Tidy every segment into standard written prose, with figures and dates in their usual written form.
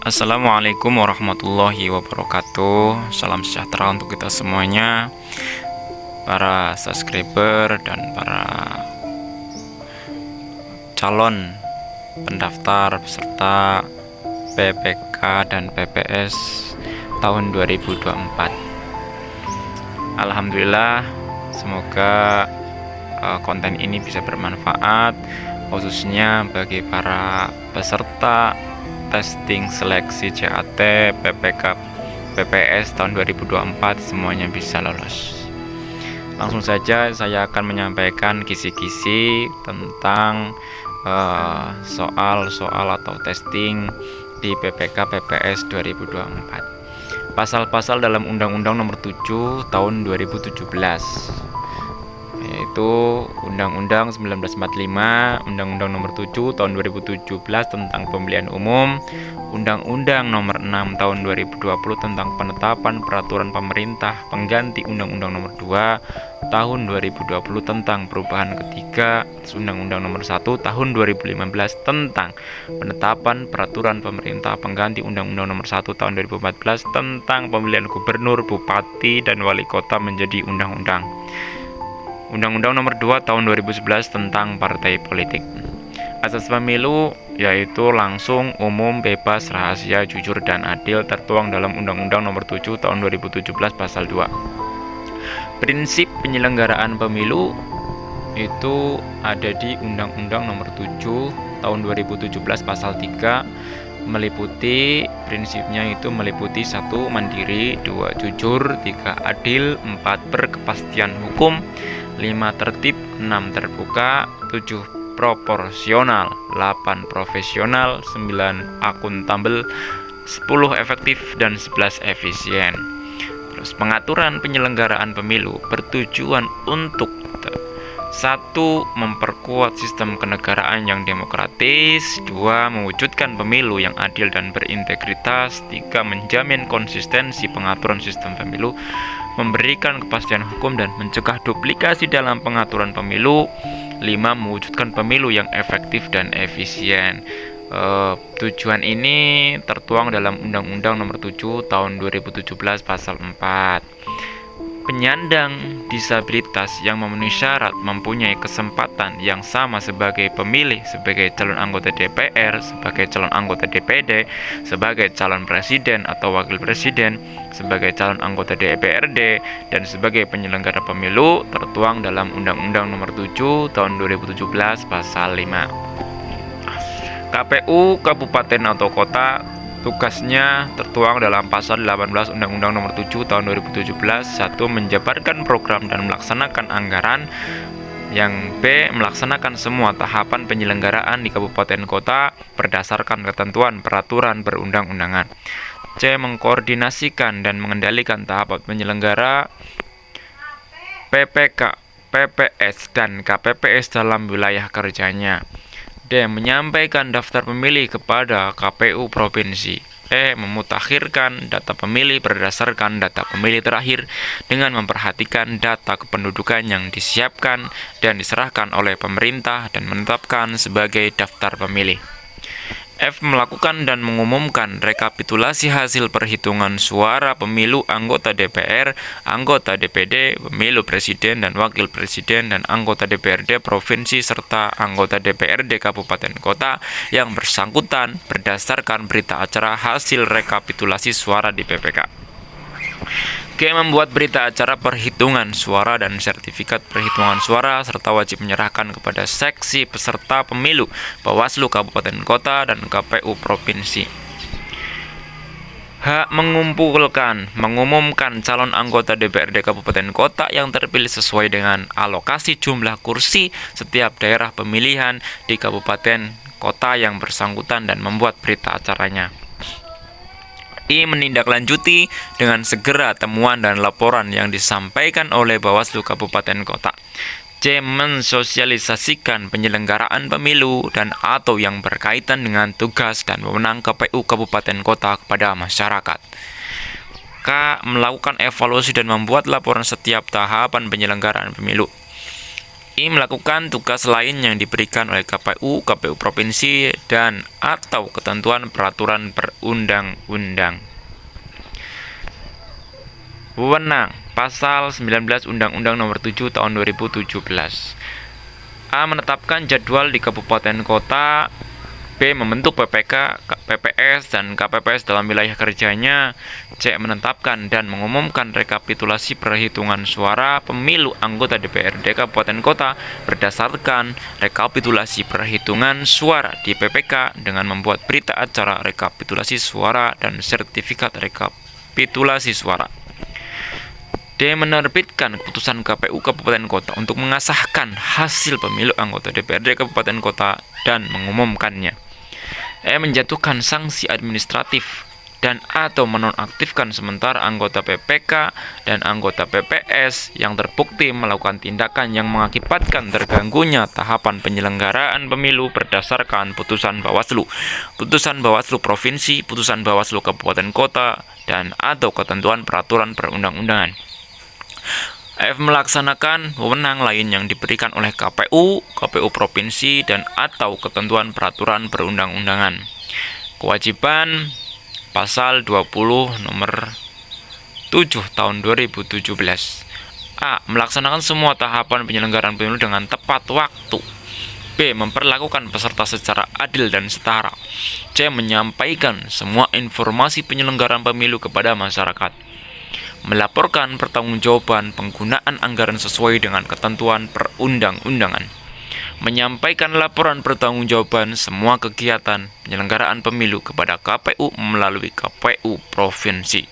Assalamualaikum warahmatullahi wabarakatuh. Salam sejahtera untuk kita semuanya, para subscriber dan para calon pendaftar peserta PPK dan PPS tahun 2024. Alhamdulillah, semoga konten ini bisa bermanfaat, khususnya bagi para peserta testing seleksi CAT PPK PPS tahun 2024 semuanya bisa lolos. Langsung saja saya akan menyampaikan kisi-kisi tentang soal-soal atau testing di PPK PPS 2024. Pasal-pasal dalam Undang-Undang Nomor 7 Tahun 2017, yaitu Undang-Undang 1945, Undang-Undang Nomor 7 Tahun 2017 tentang Pemilihan Umum, Undang-Undang Nomor 6 Tahun 2020 tentang penetapan peraturan pemerintah pengganti Undang-Undang Nomor 2 Tahun 2020 tentang perubahan ketiga Undang-Undang Nomor 1 Tahun 2015 tentang penetapan peraturan pemerintah pengganti Undang-Undang Nomor 1 Tahun 2014 tentang pemilihan gubernur, bupati, dan wali kota menjadi undang-undang. Undang-Undang Nomor 2 Tahun 2011 tentang partai politik. Asas pemilu yaitu langsung, umum, bebas, rahasia, jujur, dan adil tertuang dalam Undang-Undang Nomor 7 Tahun 2017 Pasal 2. Prinsip penyelenggaraan pemilu itu ada di Undang-Undang Nomor 7 Tahun 2017 Pasal 3, meliputi prinsipnya itu meliputi 1. Mandiri, 2. Jujur, 3. Adil, 4. Berkepastian hukum, 5. Tertib, 6. Terbuka, 7. Proporsional, 8. Profesional, 9. Akuntabel, 10. Efektif, dan 11. Efisien. Terus pengaturan penyelenggaraan pemilu bertujuan untuk 1. Memperkuat sistem kenegaraan yang demokratis, 2. Mewujudkan pemilu yang adil dan berintegritas, 3. Menjamin konsistensi pengaturan sistem pemilu, memberikan kepastian hukum dan mencegah duplikasi dalam pengaturan pemilu, 5. Mewujudkan pemilu yang efektif dan efisien. Tujuan ini tertuang dalam Undang-Undang Nomor 7 Tahun 2017 Pasal 4. Penyandang disabilitas yang memenuhi syarat mempunyai kesempatan yang sama sebagai pemilih, sebagai calon anggota DPR, sebagai calon anggota DPD, sebagai calon presiden atau wakil presiden, sebagai calon anggota DPRD, dan sebagai penyelenggara pemilu tertuang dalam Undang-Undang Nomor 7 Tahun 2017 Pasal 5. KPU Kabupaten atau Kota tugasnya tertuang dalam Pasal 18 Undang-Undang Nomor 7 Tahun 2017. 1. Menjabarkan program dan melaksanakan anggaran. Yang B. Melaksanakan semua tahapan penyelenggaraan di kabupaten kota berdasarkan ketentuan peraturan perundang-undangan. C. Mengkoordinasikan dan mengendalikan tahapan penyelenggara PPK, PPS, dan KPPS dalam wilayah kerjanya. D. Menyampaikan daftar pemilih kepada KPU provinsi. E. Memutakhirkan data pemilih berdasarkan data pemilih terakhir dengan memperhatikan data kependudukan yang disiapkan dan diserahkan oleh pemerintah dan menetapkan sebagai daftar pemilih. F. Melakukan dan mengumumkan rekapitulasi hasil perhitungan suara pemilu anggota DPR, anggota DPD, pemilu presiden dan wakil presiden, dan anggota DPRD provinsi serta anggota DPRD kabupaten kota yang bersangkutan berdasarkan berita acara hasil rekapitulasi suara di PPK. G. Membuat berita acara perhitungan suara dan sertifikat perhitungan suara serta wajib menyerahkan kepada seksi peserta pemilu, Bawaslu Kabupaten Kota, dan KPU Provinsi. H. Mengumumkan calon anggota DPRD Kabupaten Kota yang terpilih sesuai dengan alokasi jumlah kursi setiap daerah pemilihan di kabupaten kota yang bersangkutan dan membuat berita acaranya. I. Menindaklanjuti dengan segera temuan dan laporan yang disampaikan oleh Bawaslu Kabupaten Kota. C. Mensosialisasikan penyelenggaraan pemilu dan atau yang berkaitan dengan tugas dan wewenang KPU Kabupaten Kota kepada masyarakat. K. Melakukan evaluasi dan membuat laporan setiap tahapan penyelenggaraan pemilu. I. Melakukan tugas lain yang diberikan oleh KPU, KPU Provinsi, dan atau ketentuan peraturan perundang-undang. Wewenang Pasal 19 Undang-Undang Nomor 7 Tahun 2017. A. Menetapkan jadwal di kabupaten kota. B. Membentuk PPK, PPS, dan KPPS dalam wilayah kerjanya. C. Menetapkan dan mengumumkan rekapitulasi perhitungan suara pemilu anggota DPRD Kabupaten Kota berdasarkan rekapitulasi perhitungan suara di PPK dengan membuat berita acara rekapitulasi suara dan sertifikat rekapitulasi suara. D. Menerbitkan keputusan KPU Kabupaten Kota untuk mengesahkan hasil pemilu anggota DPRD Kabupaten Kota dan mengumumkannya. E. Menjatuhkan sanksi administratif dan atau menonaktifkan sementara anggota PPK dan anggota PPS yang terbukti melakukan tindakan yang mengakibatkan terganggunya tahapan penyelenggaraan pemilu berdasarkan putusan Bawaslu, putusan Bawaslu Provinsi, putusan Bawaslu Kabupaten Kota, dan atau ketentuan peraturan perundang-undangan. F. Melaksanakan wewenang lain yang diberikan oleh KPU, KPU Provinsi, dan atau ketentuan peraturan perundang-undangan. Kewajiban Pasal 20 Nomor 7 Tahun 2017. A. Melaksanakan semua tahapan penyelenggaraan pemilu dengan tepat waktu. B. Memperlakukan peserta secara adil dan setara. C. Menyampaikan semua informasi penyelenggaraan pemilu kepada masyarakat. Melaporkan pertanggungjawaban penggunaan anggaran sesuai dengan ketentuan perundang-undangan. Menyampaikan laporan pertanggungjawaban semua kegiatan penyelenggaraan pemilu kepada KPU melalui KPU Provinsi.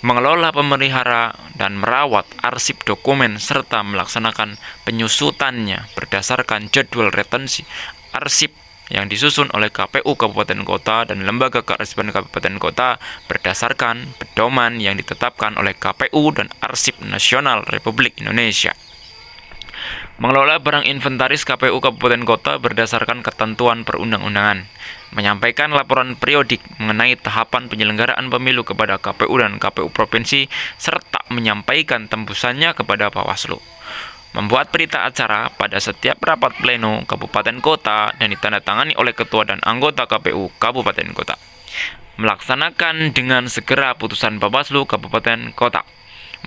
Mengelola, pemelihara, dan merawat arsip dokumen serta melaksanakan penyusutannya berdasarkan jadwal retensi arsip yang disusun oleh KPU Kabupaten Kota dan Lembaga Kearsipan Kabupaten Kota berdasarkan pedoman yang ditetapkan oleh KPU dan Arsip Nasional Republik Indonesia. Mengelola barang inventaris KPU Kabupaten Kota berdasarkan ketentuan perundang-undangan. Menyampaikan laporan periodik mengenai tahapan penyelenggaraan pemilu kepada KPU dan KPU Provinsi serta menyampaikan tembusannya kepada Bawaslu. Membuat berita acara pada setiap rapat pleno kabupaten kota dan ditandatangani oleh ketua dan anggota KPU Kabupaten Kota. Melaksanakan dengan segera putusan Bawaslu Kabupaten Kota.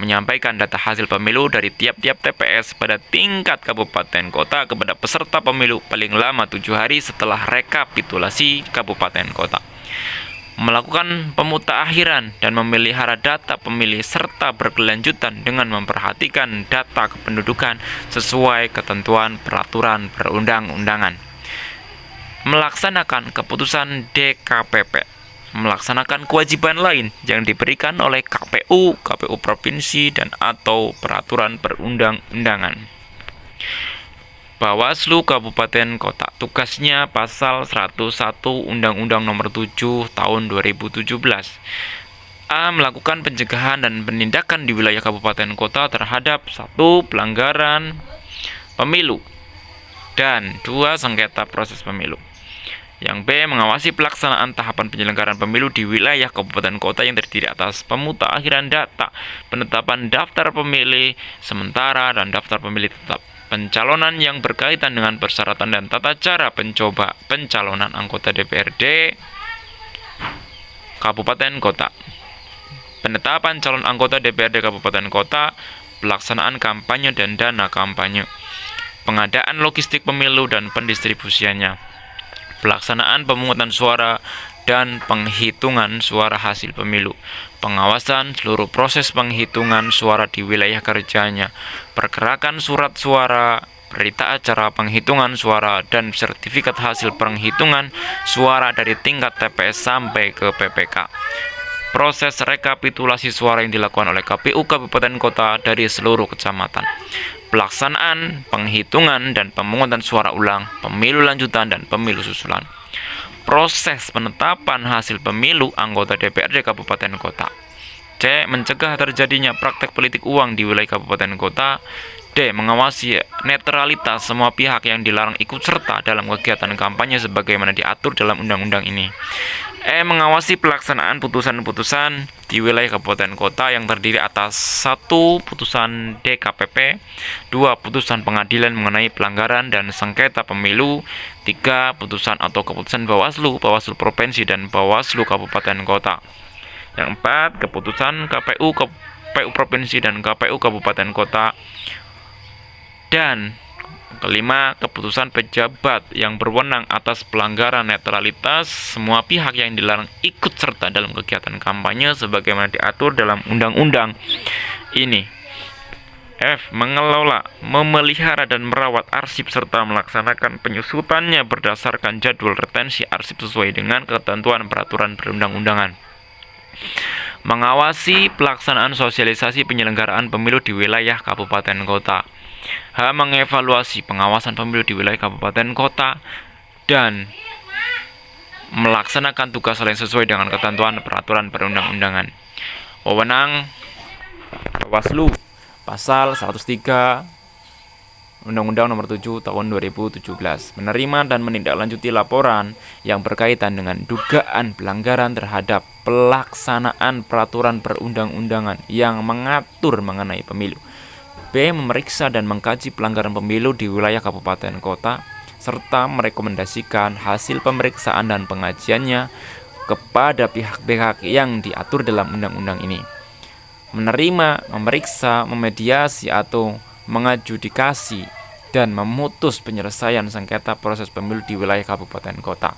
Menyampaikan data hasil pemilu dari tiap-tiap TPS pada tingkat kabupaten kota kepada peserta pemilu paling lama 7 hari setelah rekapitulasi kabupaten kota. Melakukan pemutakhiran dan memelihara data pemilih serta berkelanjutan dengan memperhatikan data kependudukan sesuai ketentuan peraturan perundang-undangan. Melaksanakan keputusan DKPP. Melaksanakan kewajiban lain yang diberikan oleh KPU, KPU Provinsi, dan atau peraturan perundang-undangan. Bawaslu Kabupaten Kota. Tugasnya Pasal 101 Undang-Undang Nomor 7 Tahun 2017. A. Melakukan pencegahan dan penindakan di wilayah kabupaten kota terhadap 1. Pelanggaran pemilu dan 2. Sengketa proses pemilu. Yang B. Mengawasi pelaksanaan tahapan penyelenggaraan pemilu di wilayah kabupaten kota yang terdiri atas pemutakhiran data, penetapan daftar pemilih sementara dan daftar pemilih tetap, pencalonan yang berkaitan dengan persyaratan dan tata cara pencalonan anggota DPRD Kabupaten Kota, penetapan calon anggota DPRD Kabupaten Kota, pelaksanaan kampanye dan dana kampanye, pengadaan logistik pemilu dan pendistribusiannya, pelaksanaan pemungutan suara dan penghitungan suara hasil pemilu, pengawasan seluruh proses penghitungan suara di wilayah kerjanya, pergerakan surat suara, berita acara penghitungan suara, dan sertifikat hasil penghitungan suara dari tingkat TPS sampai ke PPK. Proses rekapitulasi suara yang dilakukan oleh KPU Kabupaten Kota dari seluruh kecamatan. Pelaksanaan, penghitungan, dan pemungutan suara ulang, pemilu lanjutan, dan pemilu susulan. Proses penetapan hasil pemilu anggota DPRD Kabupaten Kota. C. Mencegah terjadinya praktek politik uang di wilayah kabupaten kota. D. Mengawasi netralitas semua pihak yang dilarang ikut serta dalam kegiatan kampanye sebagaimana diatur dalam undang-undang ini. E. Mengawasi pelaksanaan putusan-putusan di wilayah kabupaten kota yang terdiri atas 1. Putusan DKPP, 2. Putusan pengadilan mengenai pelanggaran dan sengketa pemilu, 3. Putusan atau keputusan Bawaslu, Bawaslu Provinsi dan Bawaslu Kabupaten Kota. Yang 4. Keputusan KPU Provinsi dan KPU Kabupaten Kota. Dan kelima, keputusan pejabat yang berwenang atas pelanggaran netralitas semua pihak yang dilarang ikut serta dalam kegiatan kampanye sebagaimana diatur dalam undang-undang ini. F. Mengelola, memelihara dan merawat arsip serta melaksanakan penyusutannya berdasarkan jadwal retensi arsip sesuai dengan ketentuan peraturan perundang-undangan. Mengawasi pelaksanaan sosialisasi penyelenggaraan pemilu di wilayah kabupaten kota. H. Mengevaluasi pengawasan pemilu di wilayah kabupaten kota dan melaksanakan tugas lain sesuai dengan ketentuan peraturan perundang-undangan. Wewenang Bawaslu pasal 103 Undang-Undang Nomor 7 Tahun 2017 menerima dan menindaklanjuti laporan yang berkaitan dengan dugaan pelanggaran terhadap pelaksanaan peraturan perundang-undangan yang mengatur mengenai pemilu. B. Memeriksa dan mengkaji pelanggaran pemilu di wilayah kabupaten kota serta merekomendasikan hasil pemeriksaan dan pengajiannya kepada pihak-pihak yang diatur dalam undang-undang ini. Menerima, memeriksa, memediasi atau mengadjudikasi dan memutus penyelesaian sengketa proses pemilu di wilayah kabupaten kota.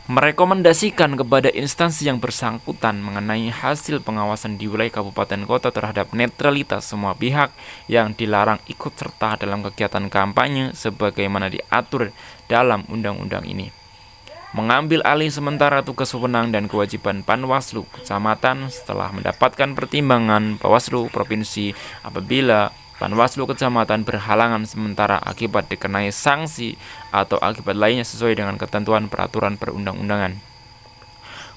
Merekomendasikan kepada instansi yang bersangkutan mengenai hasil pengawasan di wilayah kabupaten kota terhadap netralitas semua pihak yang dilarang ikut serta dalam kegiatan kampanye sebagaimana diatur dalam undang-undang ini. Mengambil alih sementara tugas wewenang dan kewajiban Panwaslu Kecamatan setelah mendapatkan pertimbangan Bawaslu Provinsi apabila Panwaslu Kecamatan berhalangan sementara akibat dikenai sanksi atau akibat lainnya sesuai dengan ketentuan peraturan perundang-undangan.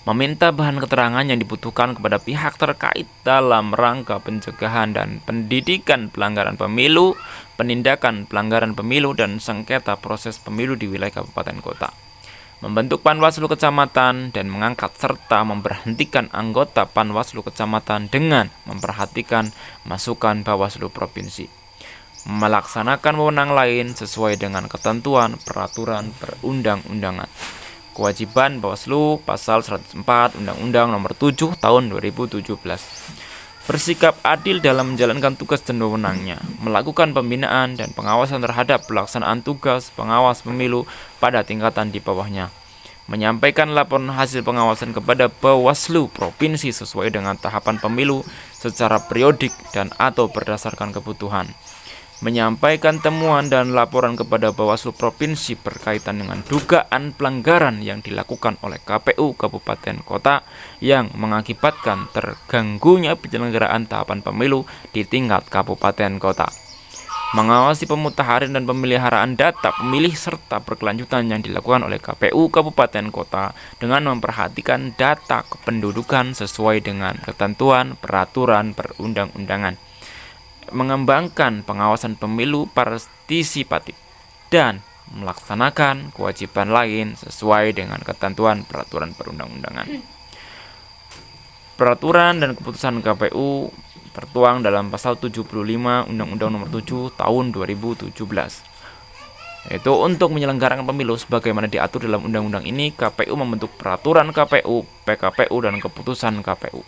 Meminta bahan keterangan yang dibutuhkan kepada pihak terkait dalam rangka pencegahan dan pendidikan pelanggaran pemilu, penindakan pelanggaran pemilu dan sengketa proses pemilu di wilayah kabupaten kota. Membentuk Panwaslu Kecamatan dan mengangkat serta memberhentikan anggota Panwaslu Kecamatan dengan memperhatikan masukan Bawaslu Provinsi. Melaksanakan wewenang lain sesuai dengan ketentuan peraturan perundang-undangan. Kewajiban Bawaslu pasal 104 Undang-Undang Nomor 7 Tahun 2017. Bersikap adil dalam menjalankan tugas dan wewenangnya, melakukan pembinaan dan pengawasan terhadap pelaksanaan tugas pengawas pemilu pada tingkatan di bawahnya, menyampaikan laporan hasil pengawasan kepada Bawaslu Provinsi sesuai dengan tahapan pemilu secara periodik dan atau berdasarkan kebutuhan, menyampaikan temuan dan laporan kepada Bawaslu Provinsi berkaitan dengan dugaan pelanggaran yang dilakukan oleh KPU Kabupaten Kota yang mengakibatkan terganggunya penyelenggaraan tahapan pemilu di tingkat kabupaten kota. Mengawasi pemutahiran dan pemeliharaan data pemilih serta berkelanjutan yang dilakukan oleh KPU Kabupaten Kota dengan memperhatikan data kependudukan sesuai dengan ketentuan peraturan perundang-undangan. Mengembangkan pengawasan pemilu partisipatif dan melaksanakan kewajiban lain sesuai dengan ketentuan peraturan perundang-undangan. Peraturan dan keputusan KPU tertuang dalam pasal 75 Undang-Undang Nomor 7 Tahun 2017. Yaitu untuk menyelenggarakan pemilu sebagaimana diatur dalam undang-undang ini, KPU membentuk peraturan KPU, PKPU dan keputusan KPU.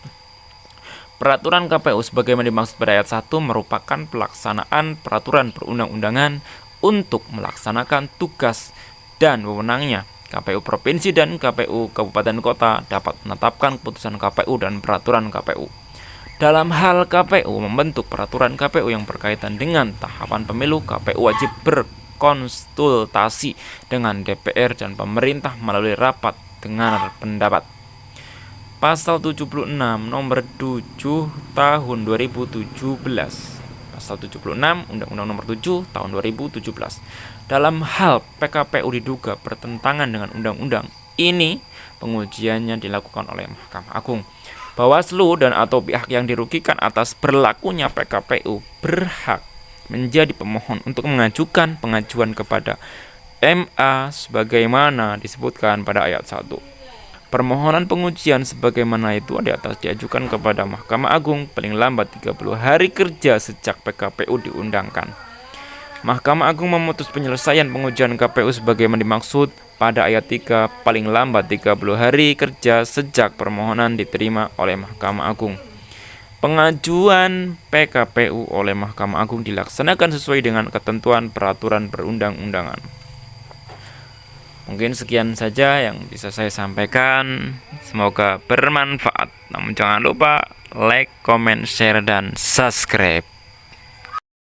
Peraturan KPU sebagaimana dimaksud pada ayat 1 merupakan pelaksanaan peraturan perundang-undangan untuk melaksanakan tugas dan wewenangnya. KPU Provinsi dan KPU Kabupaten Kota dapat menetapkan keputusan KPU dan peraturan KPU. Dalam hal KPU membentuk peraturan KPU yang berkaitan dengan tahapan pemilu, KPU wajib berkonsultasi dengan DPR dan pemerintah melalui rapat dengar pendapat. Pasal 76 Nomor 7 Tahun 2017. Pasal 76 Undang-Undang Nomor 7 Tahun 2017. Dalam hal PKPU diduga bertentangan dengan undang-undang ini, pengujiannya dilakukan oleh Mahkamah Agung. Bawaslu dan atau pihak yang dirugikan atas berlakunya PKPU berhak menjadi pemohon untuk mengajukan pengajuan kepada MA sebagaimana disebutkan pada ayat 1. Permohonan pengujian sebagaimana itu di atas diajukan kepada Mahkamah Agung paling lambat 30 hari kerja sejak PKPU diundangkan. Mahkamah Agung memutus penyelesaian pengujian KPU sebagaimana dimaksud pada ayat 3 paling lambat 30 hari kerja sejak permohonan diterima oleh Mahkamah Agung. Pengajuan PKPU oleh Mahkamah Agung dilaksanakan sesuai dengan ketentuan peraturan perundang-undangan. Mungkin sekian saja yang bisa saya sampaikan. Semoga bermanfaat. Namun jangan lupa like, comment, share, dan subscribe.